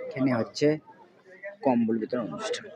এখানে হচ্ছে কম্বল বিতরণ অনুষ্ঠান।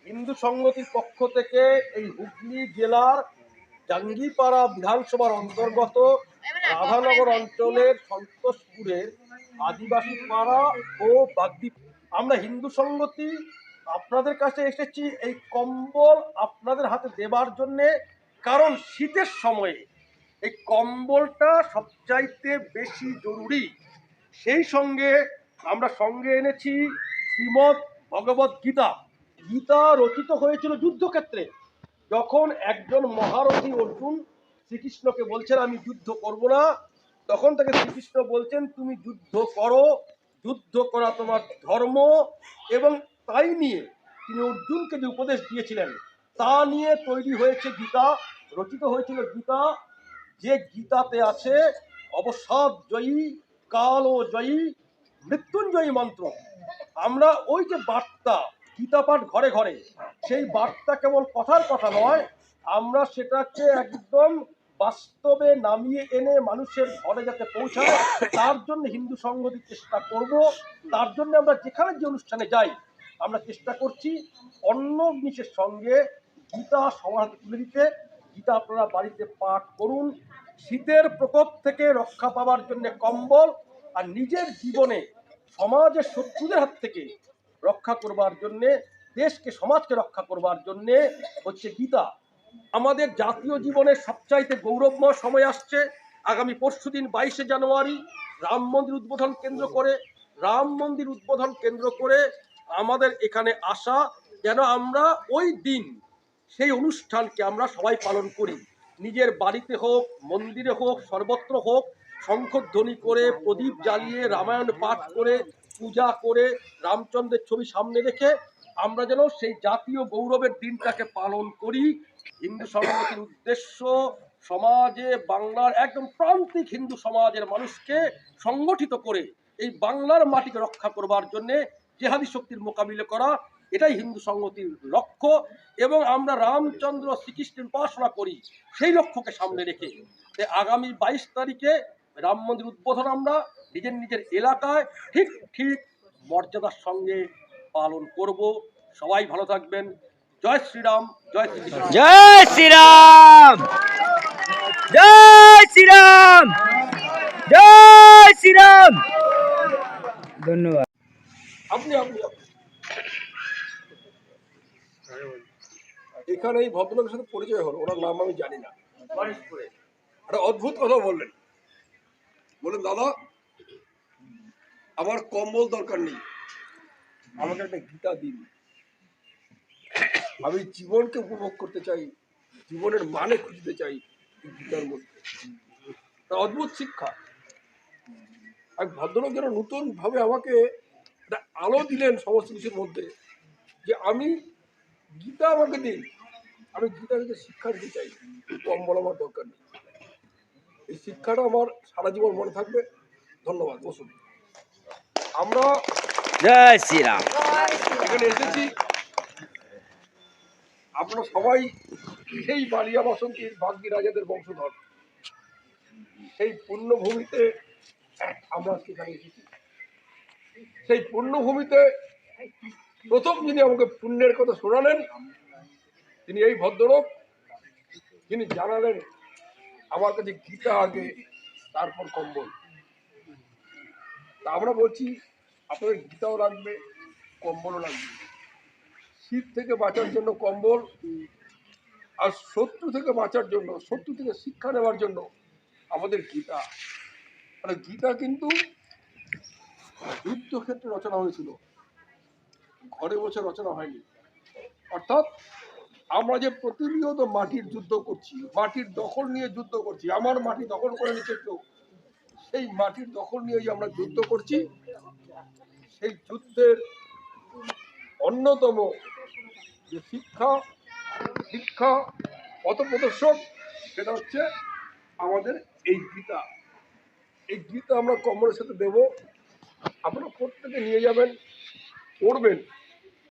হিন্দু সংগতির পক্ষ থেকে এই হুগলি জেলার জাঙ্গিপাড়া বিধানসভার অন্তর্গত রাধানগর অঞ্চলের সন্তোষপুরের আদিবাসী পাড়া ও বাগদ্বীপ, আমরা হিন্দু সংগতি আপনাদের কাছে এসেছি এই কম্বল আপনাদের হাতে দেবার জন্যে। কারণ শীতের সময়ে এই কম্বলটা সবচাইতে বেশি জরুরি। সেই সঙ্গে আমরা সঙ্গে এনেছি শ্রীমদ্ ভগবদ গীতা। গীতা রচিত হয়েছিল যুদ্ধক্ষেত্রে, যখন একজন মহারথী অর্জুন শ্রীকৃষ্ণকে বলছেন আমি যুদ্ধ করব না, তখন তাকে শ্রীকৃষ্ণ বলছেন তুমি যুদ্ধ করো, যুদ্ধ করা তোমার ধর্ম। এবং তাই নিয়ে তিনি অর্জুনকে যে উপদেশ দিয়েছিলেন তা নিয়ে তৈরি হয়েছে গীতা, রচিত হয়েছিল গীতা। যে গীতাতে আছে অবসাদ জয়ী, কাল ও জয়ী, মৃত্যুঞ্জয়ী মন্ত্র। আমরা ওই যে বার্তা গীতা পাঠ ঘরে ঘরে, সেই বার্তা কেবল কথার কথা নয়, আমরা সেটাকে একদম বাস্তবে নামিয়ে এনে মানুষের ঘরে যাতে পৌঁছায় তার জন্য হিন্দু সংগঠন চেষ্টা করব। তার জন্য আমরা যেখানে যে অনুষ্ঠানে যাই আমরা চেষ্টা করছি অন্য জিনিসের সঙ্গে গীতা সবার হাতে তুলে দিতে। গীতা আপনারা বাড়িতে পাঠ করুন। শীতের প্রকোপ থেকে রক্ষা পাওয়ার জন্য কম্বল, আর নিজের জীবনে সমাজের শত্রুদের হাত থেকে রক্ষা করবার জন্যে, দেশকে সমাজকে রক্ষা করবার জন্যে হচ্ছে গীতা। আমাদের জাতীয় জীবনের সবচাইতে গৌরবময় সময় আসছে আগামী পরশুদিন 22শে জানুয়ারি, রাম মন্দির উদ্বোধন কেন্দ্র করে আমাদের এখানে আসা, যেন আমরা ওই দিন সেই অনুষ্ঠানকে আমরা সবাই পালন করি। নিজের বাড়িতে হোক, মন্দিরে হোক, সর্বত্র হোক, শঙ্খধ্বনি করে, প্রদীপ জ্বালিয়ে, রামায়ণ পাঠ করে, পূজা করে, রামচন্দ্রের ছবি সামনে রেখে আমরা যেন সেই জাতীয় গৌরবের দিনটাকে পালন করি। হিন্দু সংগঠনের উদ্দেশ্য সমাজে বাংলার একদম প্রান্তিক হিন্দু সমাজের মানুষকে সংগঠিত করে এই বাংলার মাটিকে রক্ষা করবার জন্যে জেহাদি শক্তির মোকাবিলা করা, এটাই হিন্দু সংগতির লক্ষ্য। এবং আমরা রামচন্দ্র শ্রীকৃষ্ণের উপাসনা করি, সেই লক্ষ্যকে সামনে রেখে আগামী 22 তারিখে রাম মন্দির উদ্বোধন আমরা নিজের নিজের এলাকায় ঠিক ঠিক মর্যাদার সঙ্গে পালন করব। সবাই ভালো থাকবেন। জয় শ্রীরাম, জয় শ্রীকৃষ্ণ। জয় শ্রীরাম, জয় শ্রীরাম, জয় শ্রীরাম। ধন্যবাদ। আপনি এখানে এই ভদ্রলোকের সাথে পরিচয় হলো, ওনার নাম আমি জানি না। একটা অদ্ভুত কথা বললেন, দাদা আমার কম্বল দরকার নেই, আমাকে একটা গীতা দিন। আমি জীবনকে উপভোগ করতে চাই, জীবনের মানে খুঁজতে চাই গীতার মধ্যে। অদ্ভুত শিক্ষা। এক ভদ্রলোক যেন নতুন ভাবে আমাকে একটা আলো দিলেন সমস্ত কিছুর মধ্যে, যে আমি গীতা আমাকে দিন, আমি গীতা থেকে শিক্ষা দিতে চাই, কম্বল আমার দরকার নেই। এই শিক্ষাটা আমার সারা জীবন মনে থাকবে। ধন্যবাদ। বসুন। আমরা জয় শ্রীরাম এখানে এসেছি, আপনারা সবাই সেই বালিয়া বাসন্তীর বাগদি রাজাদের বংশধর। সেই পুণ্যভূমিতে আমরা সেখানে এসেছি। সেই পুণ্যভূমিতে প্রথম যিনি আমাকে পুণ্যের কথা শোনালেন তিনি এই ভদ্রলোক, যিনি জানালেন আমার কাছে গীতা আগে, তারপর কম্বল। তা আমরা বলছি আপনাদের গীতাও লাগবে, কম্বলও লাগবে। শীত থেকে বাঁচার জন্য কম্বল, আর শত্রু থেকে বাঁচার জন্য, শত্রু থেকে শিক্ষা নেওয়ার জন্য আমাদের গীতা। মানে গীতা কিন্তু যুদ্ধক্ষেত্রে রচনা হয়েছিল, ঘরে বসে রচনা হয়নি। অর্থাৎ আমরা যে প্রতিনিয়ত মাটির যুদ্ধ করছি, মাটির দখল নিয়ে যুদ্ধ করছি, আমার মাটি দখল করে নিচ্ছে কেউ, সেই মাটির দখল নিয়ে যে আমরা যুদ্ধ করছি, সেই যুদ্ধের অন্যতম যে শিক্ষা শিক্ষা পথপ্রদর্শক, সেটা হচ্ছে আমাদের এই গীতা। এই গীতা আমরা কম্বলের সাথে দেব, আপনারা প্রত্যেকে নিয়ে যাবেন, পড়বেন।